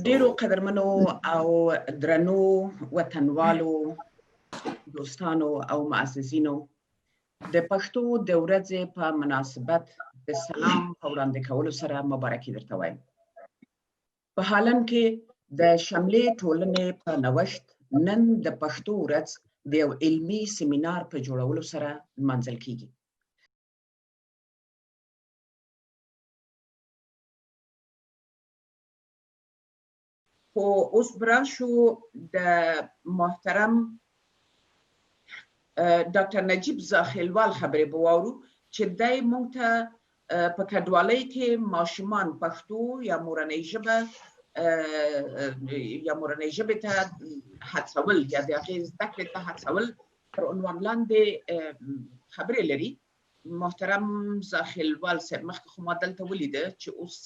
ډیرو قدرمنو او درنو وطنوالو دوستانو او معززینو د پښتو د ورځې په مناسبت د سلام په وړاندې کولو سره مبارکي درته وایم. په هالند کې د شملې ټولنې په نوښت نن د پښتو ورځ د یو علمي سیمینار په جوړولو سره نمانځل کیږي. خو اوس براشو د محترم ډاکټر نجیب زاخیلوال خبرې بواورو چې دای مونږ ته په کډوالۍ کې ماشومان پښتو یا مورنۍ ژبې ته هڅول یا د هغې زده کړې ته هڅول پر عنوان لاندې خبرې لري. محترم زاخیلوال صاحب مخکې خو ما دلته ولیده چې اوس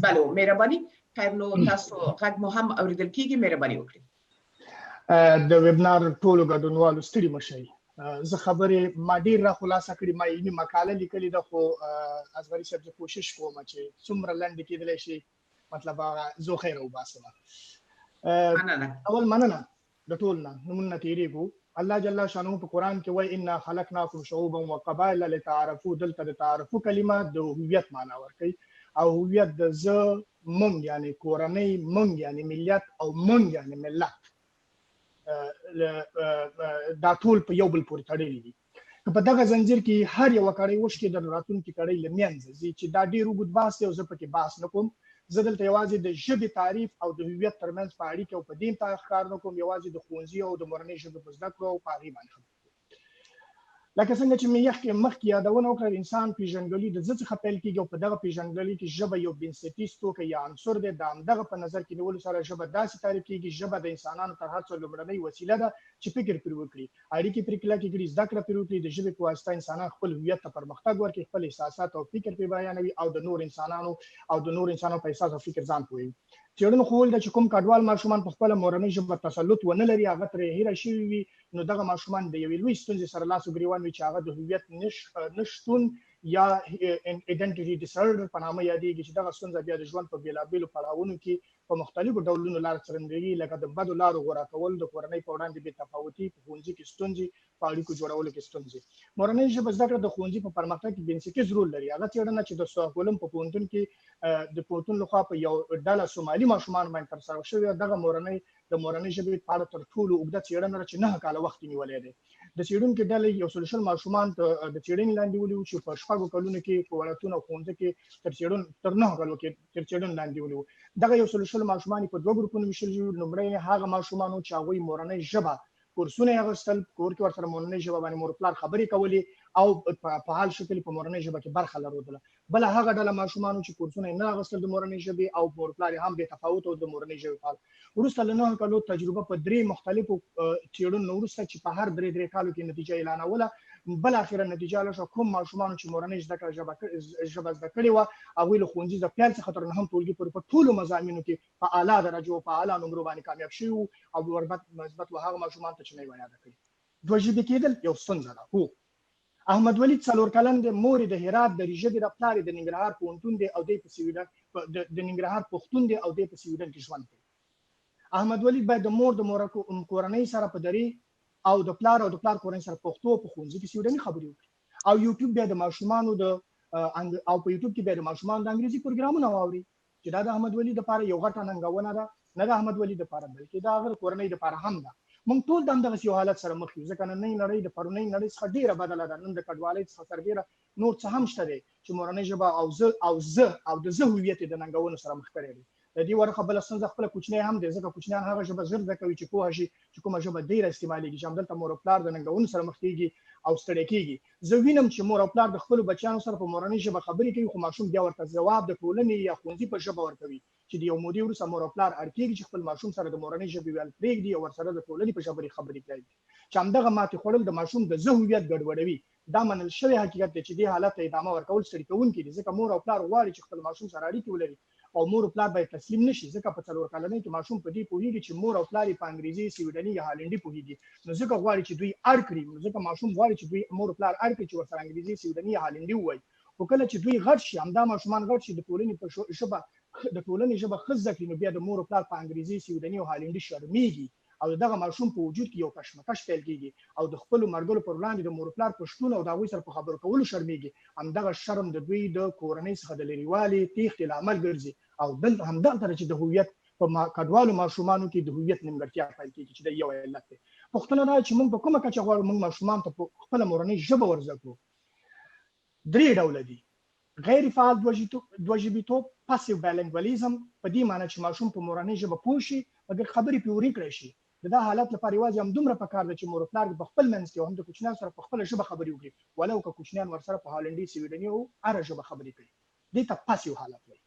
بله مهرباني خیر نو تاسو غږ مو هم اورېدل کیږي، مهرباني وکړئ. د ویبنار ټولو ګډونوالو ستړي مه شئ. زه خبرې ما ډېر را خلاصه کړي، ما علمي مقاله لیکلې ده، خو اصغري صاحب زه کوشش کوم چې څومره لنډې کېدلی شي مطلب هغه زوخی راوباسم. اول مننه د ټول نه نومونه تېرېږو. الله جل شانه په قرآن کې وایي انا خلقناکم شعوبا وقبایل لتعارفوا. دلته د تعارفو کلمه د هویت معنا ورکوي، او هویت د زه مونږ یعنی کورنۍ، مونږ یعنی ملیت، او مونږ یعنی ملت، دا ټول په یو بل پورې تړلي دي. په دغه زنجیر کې هر یوه کړۍ وشکې د راتلونکي کړۍ له منځه ځي چې دا ډېر اوږد بحث دی او زه پکې بحث نه کوم. زه دلته یوازې د ژبې تعریف او د هویت ترمنځ په اړیکه او په دې ښکار نه کوم، یوازې د ښوونځي او د مورنۍ ژبې په زده کړو او په هغې باندې خبرې کوم. لکه څنګه چې مې مخکې یادونه وکړه، انسان پیژندګلوي د زه څخه پیل کېږي او په دغه پیژندګلوي کې ژبه یو بنسټیز توکی یا عنصر دی. د همدغه په نظر کې نیولو سره ژبه داسې تعریف کېږي: ژبه د انسانانو تر هر څه لومړنۍ وسیله ده چې فکر پرې وکړي، اړیکې پرې کلکې کړي، زده کړه پرې وکړي. د ژبې په واسطه انسانان خپل هویت ته پرمختګ ورکړي، خپل احساسات او فکر پرې بیانوي او د نور انسانانو په احساس او فکر ځان پوهوي. څېړنو ښوولي ده چې کوم کډوال ماشومان په خپله مورنۍ ژبه تسلط ونه لري، هغه ترې هیره شوي وي، نو دغه ماشومان د یوې لویې ستونزې سره لاس و ګرېوان وي چې هغه د هویت نشتون یا ایډنټیټي ډیسارډر په نامه یادېږي، چې دغه ستونزه بیا د ژوند په بېلابېلو پړاوونو کې په مختلفو ډولونو لار څرګندوي، لکه د بدو لارو غوره کول، د کورنۍ په وړاندې بې تفاوتي، په ښوونځي کې ستونزې، په اړیکو جوړولو کې ستونزې. مورنۍ ژبه زده کړه د ښوونځي په پرمختګ کې بنسټیز رول لري. هغه څېړنه چې د سټاکهولم په پوهنتون کې د پوهنتون لخوا په یو ډله سومالي ماشومان باندې ترسره شوې، دغه د مورنۍ ژبې په اړه تر ټولو اوږده څېړنه ده چې 9 کاله وخت یې نیولی دی. د څېړونکو ډلې 120 ماشومان د څېړنې لاندې ونیو چې په 6 کلونو کې په وړکتون او ښوونځي کې تر 9 کالو کې تر څېړنې لاندې ونیو. دغه 120 ماشومان په 2 ګروپونو ویشل شوي. لومړی هغه ماشومان چې هغوی مورنۍ ژبه کورسونه یې اخیستل، کور کې ورسره مورنۍ ژبه باندې مور پلار خبرې کولې او په فعال شکل په مورنۍ ژبه کې برخه لرودله. بله هغه ډله ماشومانو چې کورسونه یې نه اخیستل د مورنۍ ژبې او مور پلار یې هم بې تفاوت او د مورنۍ ژبې فعال. وروسته له 9 کالو تجربه په 3 مختلفو څېړنو وروسته چې په هر 3 کالو کې نتیجه اعلانوله، بالاخره نتیجه له شو کوم ماشومانو چې مورنۍ زده کړه ژبه زده کړې وه، هغوی له ښوونځي د پیل څخه تر 9 ټولګي پورې په ټولو مضامینو کې په اعلی درجو او په اعلی نمرو باندې کامیاب شوي وو، او مثبت و هغه ماشومان ته چې نه یې یاده کړي. دوه ژبې کېدل یو ستونزه ده. هو احمد ولید 4 کلن دی، مور د هرات د ریژدې د پلار د ننګرهار پوهنتون دی او دی په سویډن د ننګرهار پښتون دی او دی په سویډن کې ژوند کوي. احمد ولید باید د مور کورنۍ سره په دري او د پلار کورنۍ سره پښتو په ښوونځي کې سویډني خبرې وکړي، او یوټیوب بیا د ماشومانو د انګریزي پروګرامونه واوري، چې دا د احمد ولید لپاره یو غټه ننګونه ده، نه د احمد ولید لپاره بلکې د هغه کورنۍ لپاره هم ده. موږ ټول د همدغسې یو حالت سره مخ یو، ځکه نننۍ نړۍ د پرونۍ نړۍ څخه ډېره بدله ده. نن د کډوالۍ څخه سربېره نور څه هم شته دی چې مورنۍ ژبه او د زه هویت یې د ننګونو سره مخ کړی دی. د دې ورخه بله ستونزه خپله کوچنی هم دی، ځکه کوچنیان هغه ژبه ژر زده کوي چې پوهه شي چې کومه ژبه ډېره استعمالېږي، چې همدلته مور او پلار د ننګونو سره مخ کېږي او ستړی کېږي. زه وینم چې مور او پلار د خپلو بچیانو سره په مورنۍ ژبه خبرې کوي، خو ماشوم بیا ورته ځواب د ټولنې یا ښوونځي په ژبه ورکوي، چې د یو مودې وروسته مور او پلار اړ کېږي چې خپل ماشوم سره د مورنۍ ژبې ویل پرېږدي او ورسره د ټولنې په ژبه خبرې کوي، چې همدغه ماتې خوړل د ماشوم د زه هویت ګډوډوي. دا منل شوی حقیقت دی چې دې حالت ته ادامه ورکول ستړي کوونکي دي، ځکه مور او پلار غواړي چې خپل ماشوم سره اړیکې ولري، او مور او پلار باید تسلیم نشي، ځکه په 4 کلنۍ کې ماشوم په دې پوهېږي چې مور او پلار یې په انګریزي، سویډني یا هالنډي پوهېږي، نو ځکه غواړي چې دوی اړ کړي، نو ځکه ماشوم غواړي چې دوی مور او پلار اړ کړي چې ورسره انګریزي، سویډني یا هالنډي ووایي. او کله چې دوی غټ شي همدا ماشومان غټ شي د ټولنې په ژبه د ټولنې ژبه ښه زده کړي نو بیا د مور او پلار په انګریزي سویډني او هالندي شرمېږي او دغه ماشوم په وجود کې یو کشمکش پیل کیږي او د خپل مرګلو پر وړاندې د مور پلار پښتون او د هغوی سره په خبرو کولو شرمېږي همدغه شرم د دوی د کورنۍ څخه د لرېوالي تېښتې لامل ګرځي او همدغه چې د هویت په کډوالو ماشومانو کې د هویت نیمګړتیا پیل کیږي چې د یو علت دی. پوښتنه دا چې موږ په کومه کچه غواړو موږ ماشومان ته خپله مورنۍ ژبه ور زده کړو. 3 ډوله دي: غیر فعال دوهژبیتوب پاسیو بایلینګوالیزم، په دې معنی چې ماشوم په مورنۍ ژبه پوه شي مګر خبرې پرې ورې کړی شي. د دا حالت لپاره یوازې همدومره پکار ده چې مور او پلار په خپل منځ کې او هم د کوچنیانو سره په خپله ژبه خبرې وکړي ولو که کوچنیان ورسره په هالندي سویډني او هره ژبه خبرې کوي. دې ته پاسیو حالت وایي.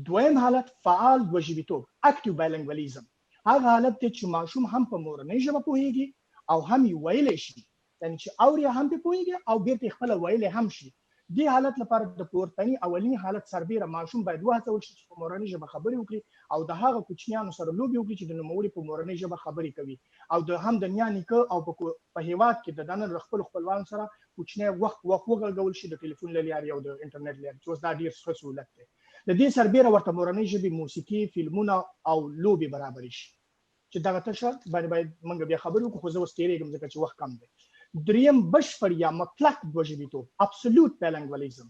دویم حالت فعال دوهژبیتوب اکټیو بایلینګوالیزم، هغه حالت دی چې ماشوم هم په مورنۍ ژبه پوهیږي او هم یې ویلی شي، یعنې چې اوري هم پرې پوهیږي او بیرته یې خپله ویلی هم شي. دې حالت لپاره د پورتني اولني حالت سربیره ماشوم باید وهڅول شي چې په مورنۍ ژبه خبرې وکړي او د هغه کوچنیانو سره لوبې وکړي چې د نوموړي په مورنۍ ژبه خبرې کوي او د هم د نیا نیکه او په هیواد کې د دننه له خپلو خپلوانو سره کوچنی وخت وغږول شي د ټلیفون له لارې او د انټرنیټ له لارې چې اوس دا ډېر ښه سهولت دی. د دې سربیره ورته مورنۍ ژبې موسیقي، فلمونه او لوبې برابرې شي چې دغه تشه باندې باید موږ بیا خبرې وکړو خو زه اوس تېرېږم ځکه چې وخت کم دی. دریم بشپړ یا مطلق دوهژبیتوب ابسولوت بایلینګوالیزم،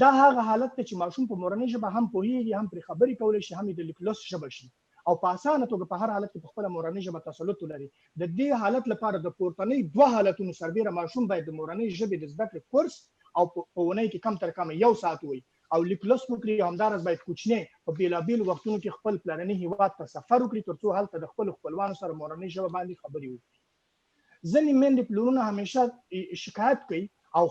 دا هغه حالت دی چې ماشوم په مورنۍ ژبه هم پوهیږي هم پرې خبرې کولی شي هم یې د لیک لوست ژبه شي او په اسانه توګه په هر حالت کې په خپله مورنۍ ژبه تسلط ولري. د دې حالت لپاره د پورتنۍ 2 حالتونو سربیره ماشوم باید د مورنۍ ژبې د زده کړې کورس او په اونۍ کې کم تر کمه 1 ساعت وي او لیک لوست وکړي او همداراز باید کوچنی په بېلابېلو وختونو کې خپل پلرني هیواد ته سفر وکړي تر څو هلته د خپلو خپلوانو سره مورنۍ ژبه باندې خبرې وکړي. ځینې میندې پلرونه همیشه شکایت کوي او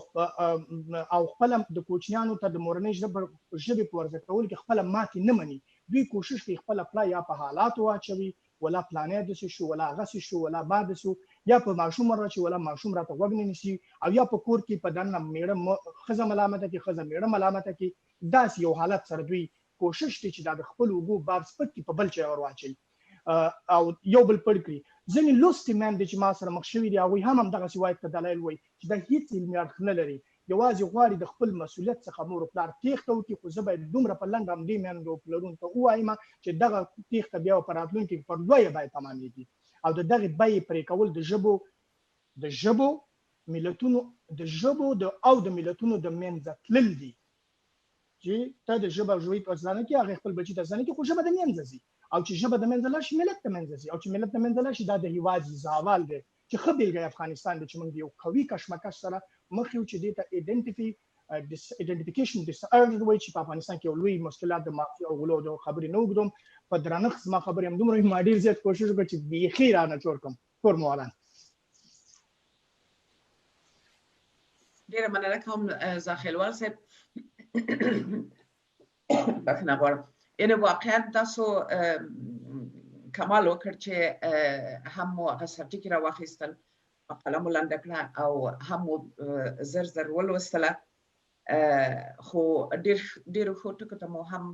خپل د کوچنیانو ته د مورنۍ ژبې په ورزده کولو کې خپله ماتې نه مني. دوی کوشش کوي خپله پلا یا په حالاتو واچوي ولا پلانی داسې شو ولا هغسې شو ولا بعد شو یا په ماشوم ورچي ولا ماشوم راته غوږ نه نیسي او یا په کور کې په دننه میړه ښځه ملامته کړي ښځه میړه ملامته کړي. داسې یو حالت سره دوی کوشش کوي چې دا د خپل اوبو بار سپک کړي په بل چا ور واچوي او یو بل پړ کړي. ځینې لوستې میندې چې ما سره مخ شوي دي هغوی هم همدغسې وایي ته دلایل وایي چې دا هېڅ علمي اړخ نه لري، یوازې غواړي د خپل مسؤلیت څخه مور او پلار تېښته وکړي. خو زه باید دومره په لنډ همدې میندو او پلرونو ته ووایم چې دغه تېښته بیا په راتلونکي کې پر 2 باید تمامېږي او د دغې بیې پرې کول د ژبو ملتونو د منځه تلل دي چې ته د ژبه ژوی په زده نه کړې هغې خپل بچي ته زده نه کړي خو ژبه د منځه ځي او چې ژبه د منځه لاړ شي ملت د منځه ځي او چې ملت د منځه لاړ شي دا د هېواد زوال دی چې ښه بېلګه افغانستان دی چې موږ د یو قوي کشمکش سره مخ یو چې دې ته ایډنټیفیکیشن ډس ارډر وایي چې په افغانستان کې یو لوی مشکلات د مافیا او غلو د خبرې نه اوږدوم په درنښت زما خبرې همدومره وي. ما ډېر زیات کوشش وکړ چې بیخي رانه جوړ کړم. کور موالان ډېره مننه کوم زاخیلوال صاحب. بخښنه غواړم. یعنې واقعا تاسو کمال وکړ چې هم مو هغه سرټیکې راواخیستل مقاله مو لنډه کړه او هم مو زر ولوستله خو ډېرو ښو ټکو ته مو هم